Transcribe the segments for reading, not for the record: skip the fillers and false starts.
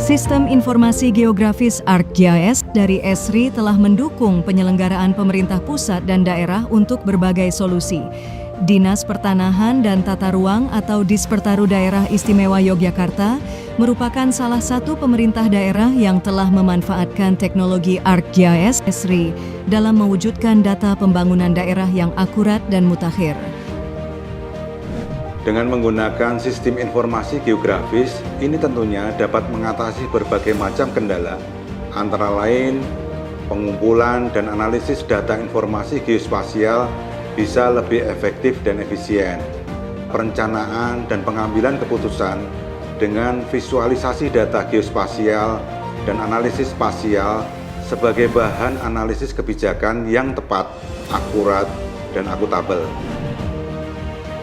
Sistem Informasi Geografis ArcGIS dari Esri telah mendukung penyelenggaraan pemerintah pusat dan daerah untuk berbagai solusi. Dinas Pertanahan dan Tata Ruang atau Dispertaru Daerah Istimewa Yogyakarta merupakan salah satu pemerintah daerah yang telah memanfaatkan teknologi ArcGIS Esri dalam mewujudkan data pembangunan daerah yang akurat dan mutakhir. Dengan menggunakan sistem informasi geografis, ini tentunya dapat mengatasi berbagai macam kendala, antara lain pengumpulan dan analisis data informasi geospasial bisa lebih efektif dan efisien. Perencanaan dan pengambilan keputusan dengan visualisasi data geospasial dan analisis spasial sebagai bahan analisis kebijakan yang tepat, akurat, dan akuntabel.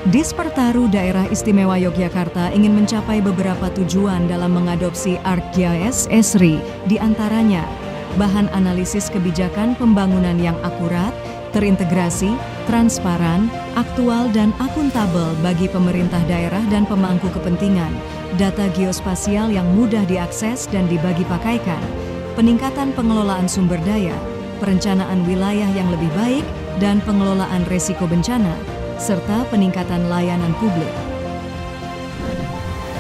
Dispertaru Daerah Istimewa Yogyakarta ingin mencapai beberapa tujuan dalam mengadopsi ArcGIS Esri, di antaranya bahan analisis kebijakan pembangunan yang akurat, terintegrasi, transparan, aktual dan akuntabel bagi pemerintah daerah dan pemangku kepentingan, data geospasial yang mudah diakses dan dibagi pakaikan, peningkatan pengelolaan sumber daya, perencanaan wilayah yang lebih baik, dan pengelolaan resiko bencana, serta peningkatan layanan publik.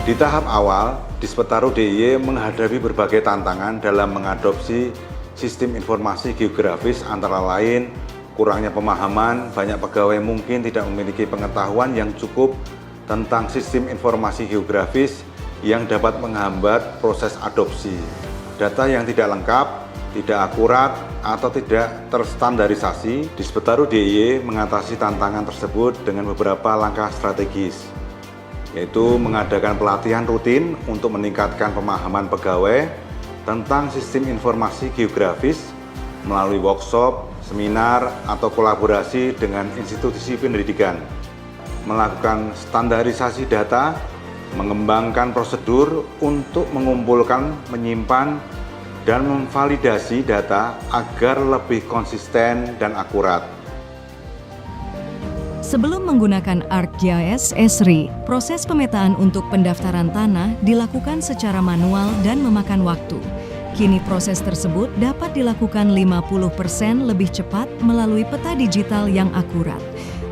Di tahap awal, Dispertaru DIY menghadapi berbagai tantangan dalam mengadopsi sistem informasi geografis, antara lain kurangnya pemahaman, banyak pegawai mungkin tidak memiliki pengetahuan yang cukup tentang sistem informasi geografis yang dapat menghambat proses adopsi. Data yang tidak lengkap, tidak akurat, atau tidak terstandarisasi. Dispertaru DIY mengatasi tantangan tersebut dengan beberapa langkah strategis, yaitu mengadakan pelatihan rutin untuk meningkatkan pemahaman pegawai tentang sistem informasi geografis melalui workshop, seminar, atau kolaborasi dengan institusi pendidikan, melakukan standarisasi data, mengembangkan prosedur untuk mengumpulkan, menyimpan, dan memvalidasi data agar lebih konsisten dan akurat. Sebelum menggunakan ArcGIS Esri, proses pemetaan untuk pendaftaran tanah dilakukan secara manual dan memakan waktu. Kini proses tersebut dapat dilakukan 50% lebih cepat melalui peta digital yang akurat.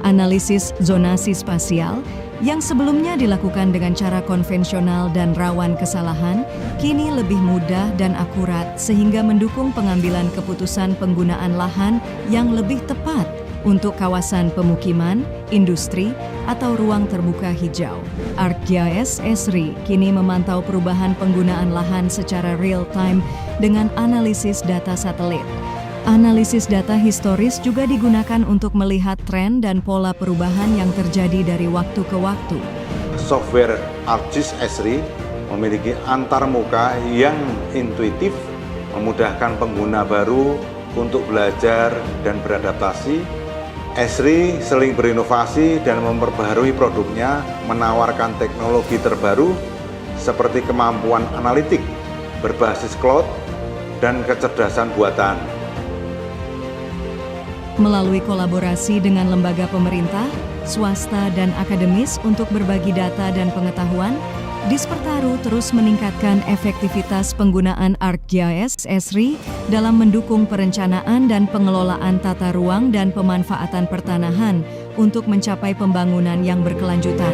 Analisis zonasi spasial yang sebelumnya dilakukan dengan cara konvensional dan rawan kesalahan, kini lebih mudah dan akurat sehingga mendukung pengambilan keputusan penggunaan lahan yang lebih tepat untuk kawasan pemukiman, industri, atau ruang terbuka hijau. ArcGIS Esri kini memantau perubahan penggunaan lahan secara real-time dengan analisis data satelit. Analisis data historis juga digunakan untuk melihat tren dan pola perubahan yang terjadi dari waktu ke waktu. Software ArcGIS Esri memiliki antarmuka yang intuitif, memudahkan pengguna baru untuk belajar dan beradaptasi. Esri sering berinovasi dan memperbaharui produknya, menawarkan teknologi terbaru seperti kemampuan analitik berbasis cloud dan kecerdasan buatan. Melalui kolaborasi dengan lembaga pemerintah, swasta, dan akademis untuk berbagi data dan pengetahuan, Dispertaru terus meningkatkan efektivitas penggunaan ArcGIS Esri dalam mendukung perencanaan dan pengelolaan tata ruang dan pemanfaatan pertanahan untuk mencapai pembangunan yang berkelanjutan.